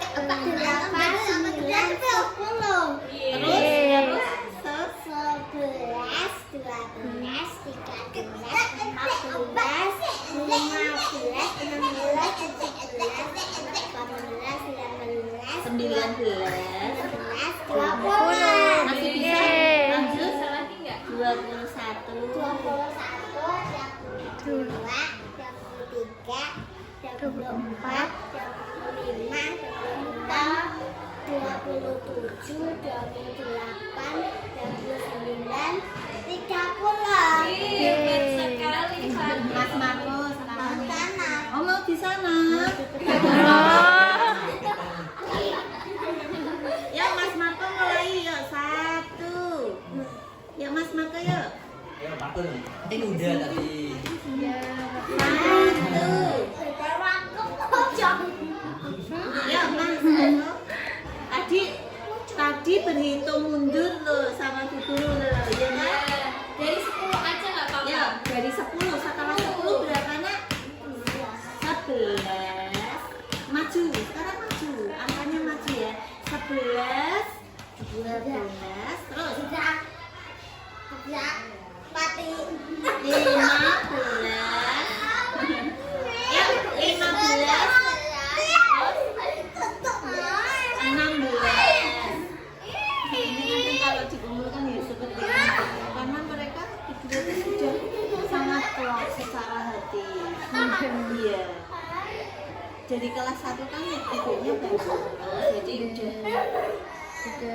delapan, sembilan, sepuluh. Terus 11, 12, 13, 14, 15, 16, 17, 18, 19, 20. masih bisa lanjut Bisa lagi nggak? 21 Hebat sekali Mas Marco sekarang oh mau di sana ya Mas Marco mulai yuk 1 ya Mas Marco yuk Ya, patun. Ini udah tadi. 1 ya Mas Marco tadi berhitung mundur loh sama Bu Guru loh ya Mas? Dari 10 aja nggak apa-apa. Ya dari 1 Iya. Jadi kelas 1 kan ibunya baru, jadi udah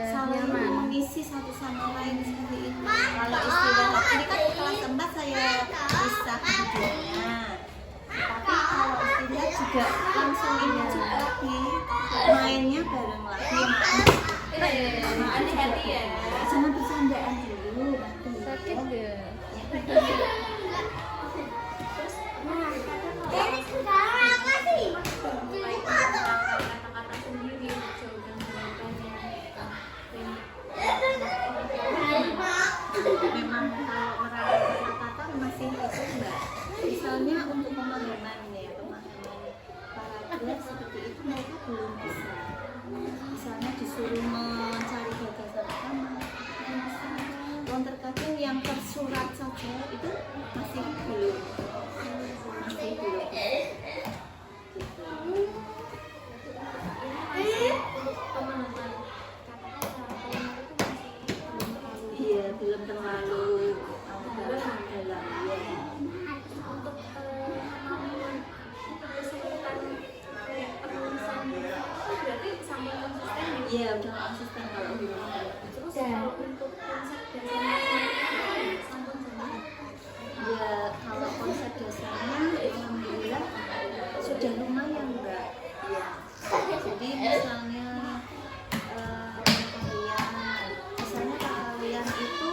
saling mengisi satu sama lain seperti itu. Kalau istirahat ini kan kelas 4 saya pisah tidurnya, tapi kalau istirahat juga langsung ini lagi mainnya bareng lagi. Hati-hati ya. Jangan bercandaan dulu nanti. Sakit ya. Ini sekarang apa sih? Mulai kata-kata sendiri, jawaban jawabannya. Memang kalau merawat kata-kata masih itu enggak. Misalnya untuk pemahaman ya, pemahaman paragraf seperti itu mereka belum bisa. Misalnya disuruh mencari gagasan utama, belum bisa. Dan terkadang yang tersurat saja itu masih belum. Pemahaman kata-kata Iya, belum terlalu dalam ya. untuk kemampuan kesulitan penulisan itu berarti sama konsisten ya. Iya, udah konsisten kalau belum. Terus kalau untuk konsep dasarnya sampun sama. Ya, kalau konsep dasarnya alhamdulillah sudah lumayan Mbak. Ya. Jadi misalnya kalian itu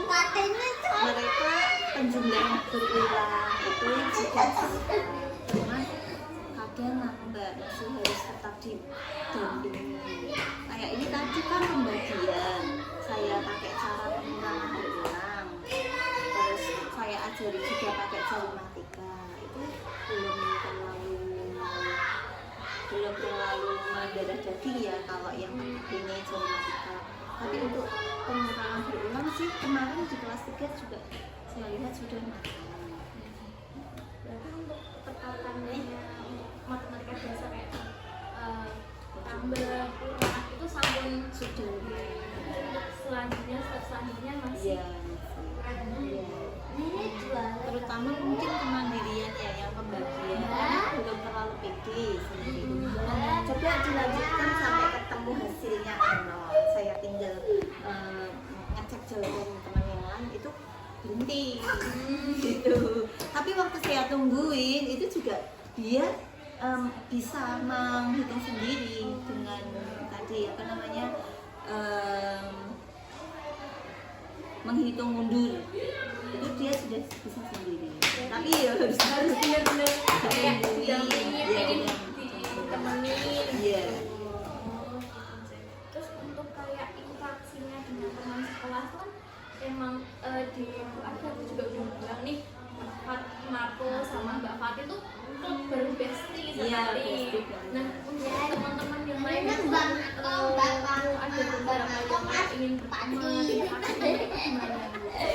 mereka penjumlahan berulang itu juga cuma kadang Mbak masih harus tetap didampingi. Kayak ini tadi kan pembagian, saya pakai cara pengulangan berulang. Terus saya ajari juga pakai matematika. Itu belum terlalu mendarah daging ya kalau yang ini matematika. Tapi untuk pengulangan berulang sih kemarin di kelas 3 juga saya lihat sudah Berarti untuk perkataannya matematika dasar kayak tambah kurang itu sampun sudah selanjutnya masih ya. Terutama mungkin kemandirian ya yang pembagian belum terlalu pede seperti itu. Coba dilanjutkan sampai ketemu hasilnya nol. Saya tinggal ngecek jawaban teman yang lain itu berhenti gitu. Tapi waktu saya tungguin itu juga dia bisa menghitung sendiri dengan tadi apa namanya menghitung mundur itu dia sudah bisa sendiri. Tapi ya harus benar-benar kayak didampingi, ya, pengen ya. ditemenin. Iya. Terus untuk kayak interaksinya dengan teman sekelas itu kan emang di buku ada aku juga udah bilang nih Marco sama Mbak Fatih tuh klub baru bestie sekali. Nah untuk teman-teman yang lain itu ada beberapa yang ingin berteman ini gimana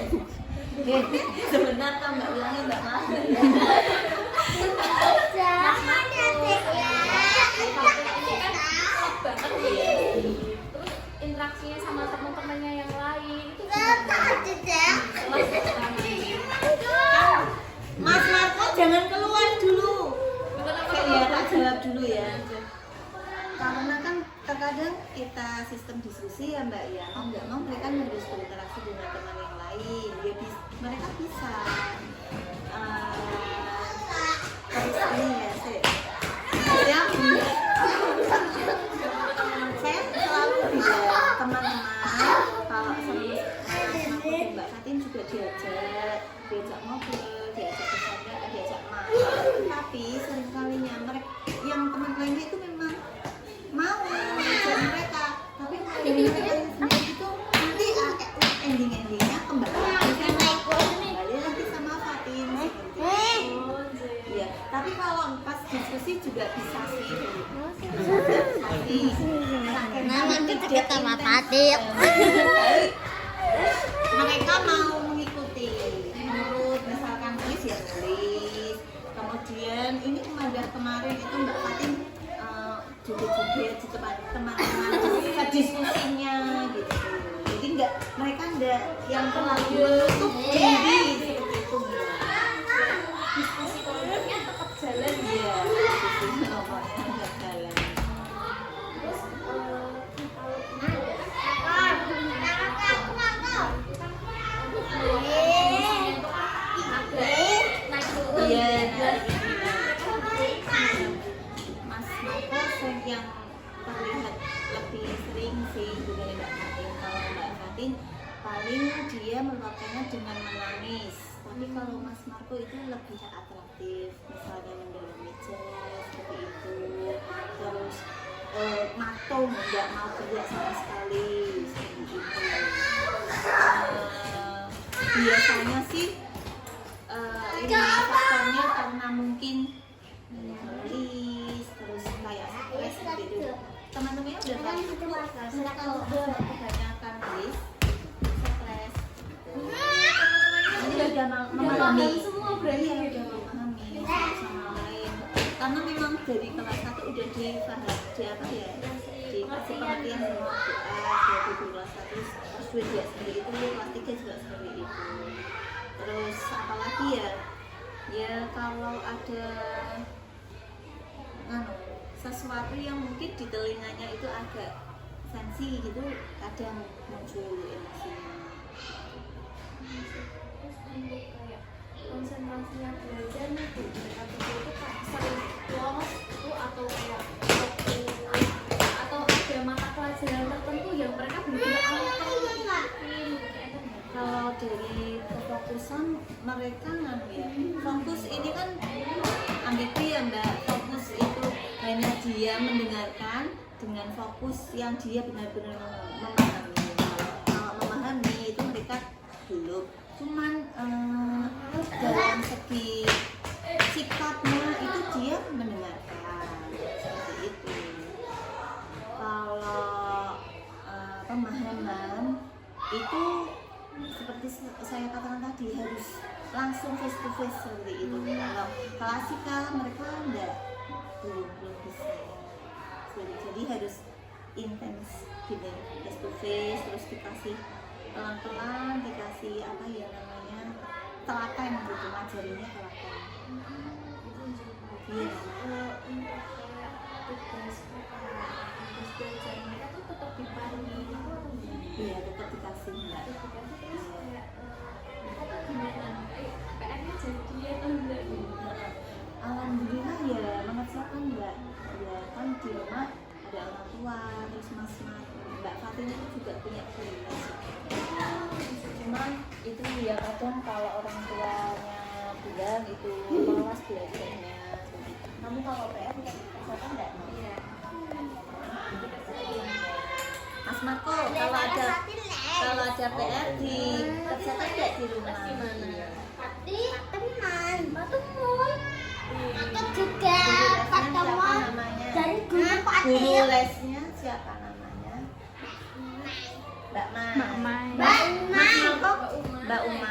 Bu? Sebenarnya Mbak bilangnya Mbak maaf Mbak ya. Banget nih. Terus interaksinya sama teman-temannya yang lain itu Mas Marco jangan keluar dulu. Saya tak jawab dulu ya. Karena kan terkadang kita sistem diskusi ya Mbak ya, mau nggak mau mereka harus berinteraksi dengan teman yang lain. Mereka bisa. Terus ini ya saya selalu bilang teman-teman kalau sama Mbak Fatin juga diajak ngobrol, diajak bercanda, diajak makan. Tapi seringkalinya mereka yang teman lainnya itu memang mau mengajak mereka, tapi mereka sendiri itu nanti endingnya kembali lagi sama Fatin seperti itu. Ya, tapi kalau pas diskusi juga bisa sih. Nanti kita matematik. Mereka mau mengikuti menurut misalkan tulis ya tulis. Kemudian ini kemarin itu Mbak Fatin joget-joget di tempat teman-teman diskusinya gitu. Jadi mereka enggak yang terlalu menutup diri seperti itu. diskusi kelompoknya tetap jalan hari ini Mas Marco yang terlihat lebih sering sih dibanding Mbak Fatin. Kalau Mbak Fatin paling dia meluapkannya dengan menangis, tapi kalau Mas Marco itu lebih atraktif, misalnya mendalami jazz seperti itu, terus matung, nggak mau kerja sama sekali seperti itu. Biasanya sih ini faktornya karena mungkin nulis terus kayak stres seperti itu. Teman-temannya udah tahu kalau kebanyakan nulis stres. Ini udah memahami semua berarti ya, udah memahami sama lain. Karena memang dari kelas 1 udah dikasih pengertian sama dari kelas 1 terus 2 juga seperti itu, kelas 3 juga seperti itu. Terus apalagi ya kalau ada sesuatu yang mungkin di telinganya itu agak sensi gitu, kadang muncul emosinya. Untuk kayak konsentrasinya belajar nih Bu, mereka itu kayak sering lolos tuh atau kayak atau ada mata pelajaran tertentu yang mereka benar-benar alihkan. Kalau dari kefokusan mereka fokus ini kan ambigu ya Mbak. Fokus itu hanya dia mendengarkan dengan fokus yang dia benar-benar memahami. Kalau memahami itu mereka belum, cuman dalam segi sikapnya itu dia mendengarkan seperti itu. Kalau pemahaman itu seperti saya katakan tadi harus langsung face to face seperti itu. Kalau klasikal mereka belum bisa. Jadi harus intens gitu, face to face, terus dikasih pelan-pelan, dikasih apa ya namanya telaten gitu, ngajarinya telaten. Iya. Untuk kayak tugas belajar mereka tuh tetap dipandu gitu atau gimana? Iya, tetap dikasih Mbak. Terus kayak mereka tuh gimana? PR-nya jadi atau enggak? Alhamdulillah ya mengerjakan Mbak. Ya kan di rumah ada orang tua, terus Mbak Fatin itu juga punya prioritas. Cuman itu ya kadang kalau orang tuanya bilang itu malas belajarnya. Kamu kalau PR punya kerjakan enggak? Iya. Mas Marco, kalau ada PR dikerjakan enggak di rumah? Tapi teman, pertemuan. Aku juga pertemuan dari guru Guru lesnya siapa namanya? Mbak Mai. Mas Marco, Mbak Uma.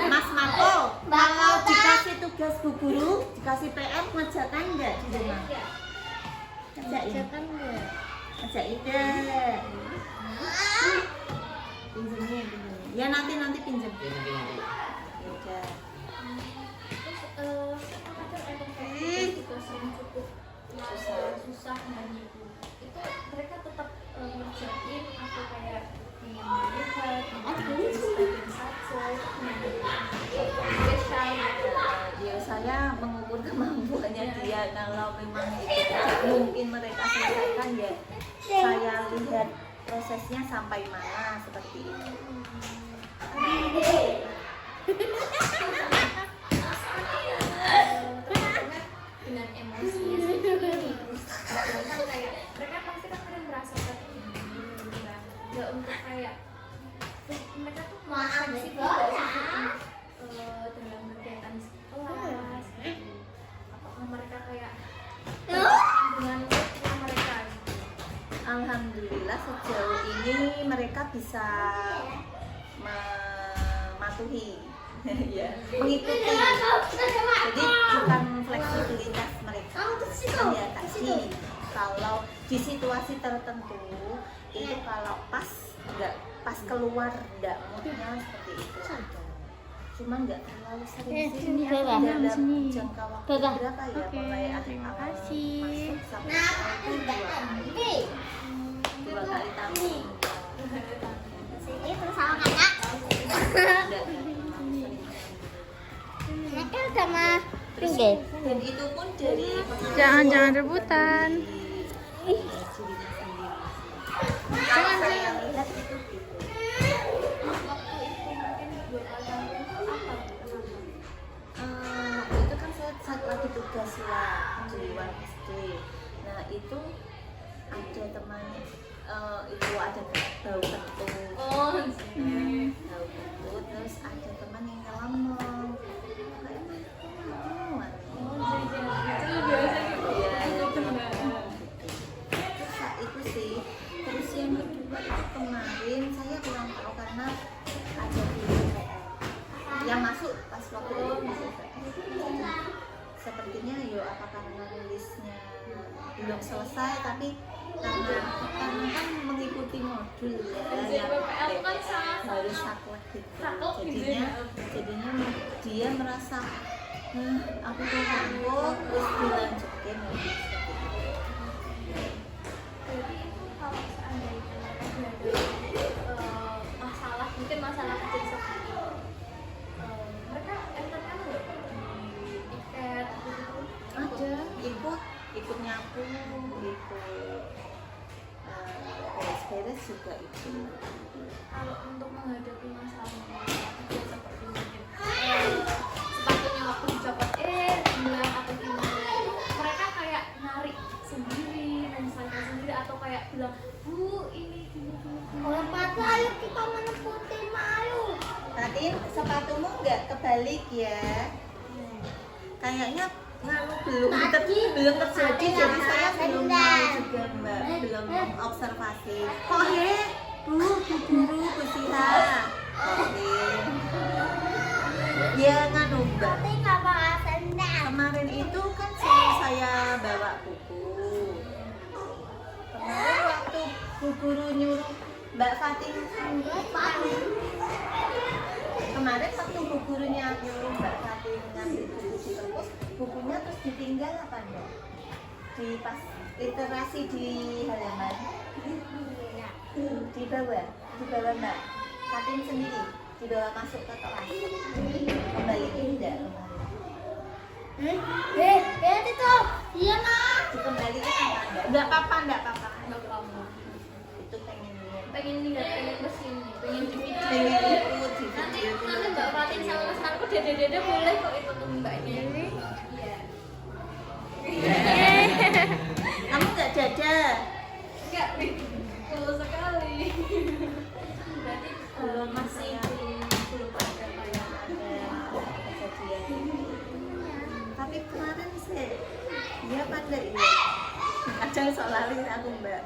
Mas Marco, kalau dikasih tugas bu guru, dikasih PR, ngerjakan enggak di rumah? Ngerjakan enggak? Ngerjain enggak? Pinjemnya. Ya nanti pinjem. Udah. Terus kadang ada kayak tugas yang cukup susah dan itu mereka tetap ngerjain atau kayak melihat sebagian saja spesial Ya saya mengukur kemampuannya dia. Kalau memang itu tidak mungkin mereka selesaikan ya saya lihat prosesnya sampai mana seperti itu. dengan emosinya sendiri kayak mereka pasti kan kadang merasakan ya untuk kayak mereka tuh fleksibel dalam kegiatan kelas apakah mereka kayak dengan mereka Alhamdulillah sejauh ini mereka bisa mematuhi ya, mengikuti. Jadi bukan fleksibilitas mereka. Ya tadi kalau di situasi tertentu itu kalau pas keluar enggak moodnya seperti itu ada. Cuma enggak terlalu sering sih dalam jangka waktu berapa ya mulai ada masuk sampai dua kali tamu. Ini bersama kakak. Enggak. Mereka sama pinggir. Dan itu pun dari Jangan rebutan. Kalau saya lihat itu gitu. Itu kan saya saat lagi tugas lah di luar SD. Nah itu ada teman itu ada bau kentut. Oh, Bau kentut, terus ada teman yang ngomong kayak mau. Itu sih. Terus yang kedua itu kemarin saya kurang tahu karena ada di UPL yang masuk pas waktu itu masuk UPL. Sepertinya apa karena rilisnya belum selesai, tapi karena kan mengikuti modul ya PPL kan sangat harus saklek gitu. saklek gitu Jadinya dia merasa aku tuh sanggup, terus dilanjutin lagi seperti itu. Jadi kalau seandainya ada masalah, mungkin masalah kecil seperti mereka entertain nggak di tiket gitu? Ada ikut nyapu, ikut beres-beres juga itu. Kalau untuk menghadapi masalah kecil seperti mungkin sepatunya waktu dicopot bilang atau gimana, mereka kayak nyari sendiri, menyelesaikan sendiri, atau kayak bilang bu ini gini. Kalau sepatu ayo kita meneputin malu. Nanti sepatumu nggak kebalik ya. Kayaknya belum terjadi, jadi saya belum tahu juga mbak, belum observasi. Bu guru kusiha. Oke. Ya mbak. Tapi nggak pakai sendal. Kemarin itu kan saya bawa buku. Kemarin waktu bu guru nyuruh Mbak Fatin kemarin waktu bu gurunya nyuruh Mbak Fatin ngambil buku di perpus, bukunya terus ditinggal apa enggak? Di pas literasi di halaman dibawa Mbak Fatin sendiri, dibawa masuk ke kelas, kembaliin enggak kemarin? Lihat itu. Iya nak. Dikembaliin apa enggak? Enggak apa-apa. Nggak apa-apa. Itu pengen Pengen lihat, pengen kesini, pengen di video. ikut di Nanti video. Mbak Fatin sama Mas Marco dede boleh kok ikut mbaknya. Iya. Kamu nggak dada? Enggak, cool sekali. Berarti masih belum ada kayak Ada kejadian. Tapi kemarin sih dia pandai ya. Kadang solarin aku mbak.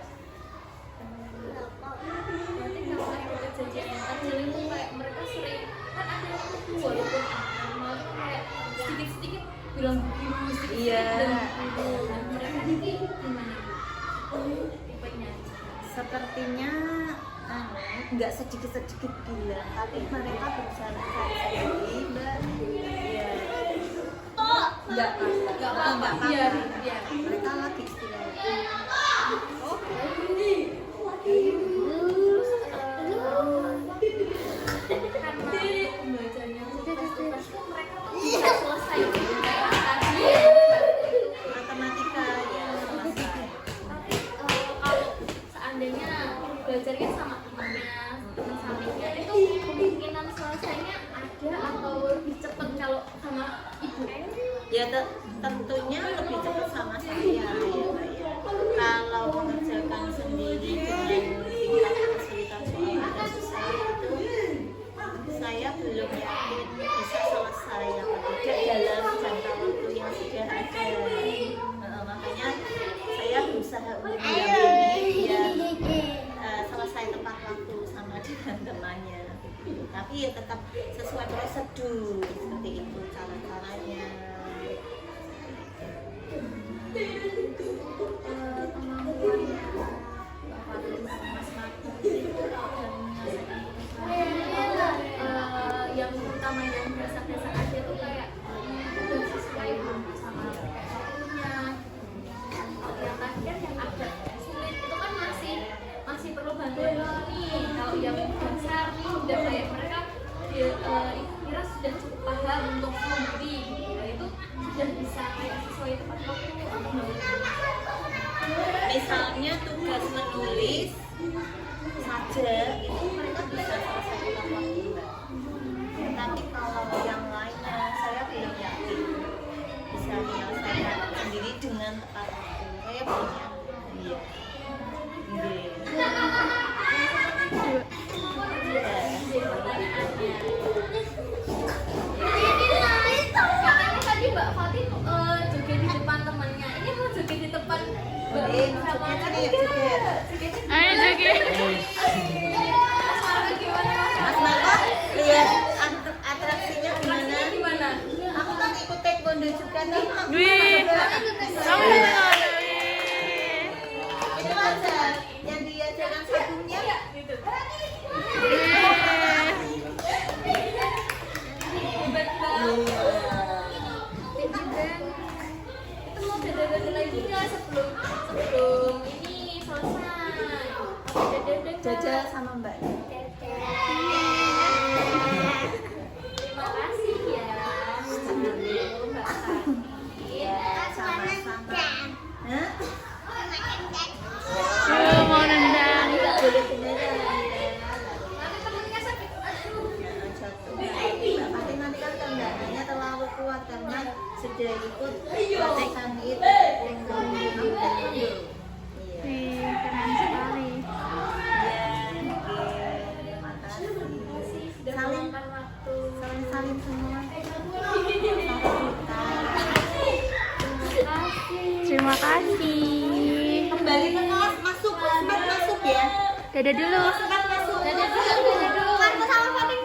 berarti kalau ada kejadian yang kecil itu kayak mereka sering kan ada yang lucu walaupun normal tuh kayak sedikit bilang begini sedikit Iya. dan mereka ini gimana tipenya? Sepertinya nggak sedikit bilang, tapi mereka berusaha mencari sendiri mbak. Iya. Nggak apa-apa. Iya. Mereka lagi istirahat. Karena pembelajarannya tugas-tugas tuh mereka tuh bisa selesai tadi Matematika ya selesai. tapi kalau seandainya belajarnya sama temannya teman sampingnya itu kemungkinan selesainya ada atau lebih cepat kalau sama ibu Ya tentunya lebih cepat sama saya ya Mbak ya. Kalau mengerjakan sendiri dengan tingkat kesulitan soal ada susah itu saya belum yakin bisa selesai apa tidak dalam jangka waktu yang sudah ada. Makanya saya berusaha untuk mendampingi biar selesai tepat waktu sama dengan temannya. Tapi ya tetap sesuai prosedur seperti itu cara-caranya. kemampuan misalnya tugas menulis saja itu mereka bisa selesai dalam waktu Mbak. Tapi kalau yang lainnya saya belum yakin bisa menyelesaikan sendiri dengan tepat waktu. Saya belum yakin. Iya. Katanya tadi Mbak Fatih joget di depan temannya. Ini mau joget di depan Mbak sama Ayo joget. Mas gimana Mas Marco, lihat atraksinya gimana? Gimana? Aku kan ikut taekwondo juga nih. Wih, kamu juga ada. Itu aja yang diajarkan sabunnya. Itu mau dada-dada lagi nggak sebelum ini selesai? Dada-dada. Jaja sama Mbak. Terima kasih ya. Mbak Fatih. Sama-sama. Hah? Yuk, mau nendang. Boleh beneran ya. Nanti temennya sakit. Aduh. Jangan jatuh. Mbak Fatih nanti kan tendangannya terlalu kuat karena sudah ikut latihan itu yang taekwondo. Iya. Wih, keren sekali. Terima kasih. Sudah Salim, meluangkan waktu. salim semua. Terima kasih. Kembali ke kelas, masuk, sempat masuk ya. Dadah dulu. Sempat masuk. Dadah dulu. Kan sama Fatih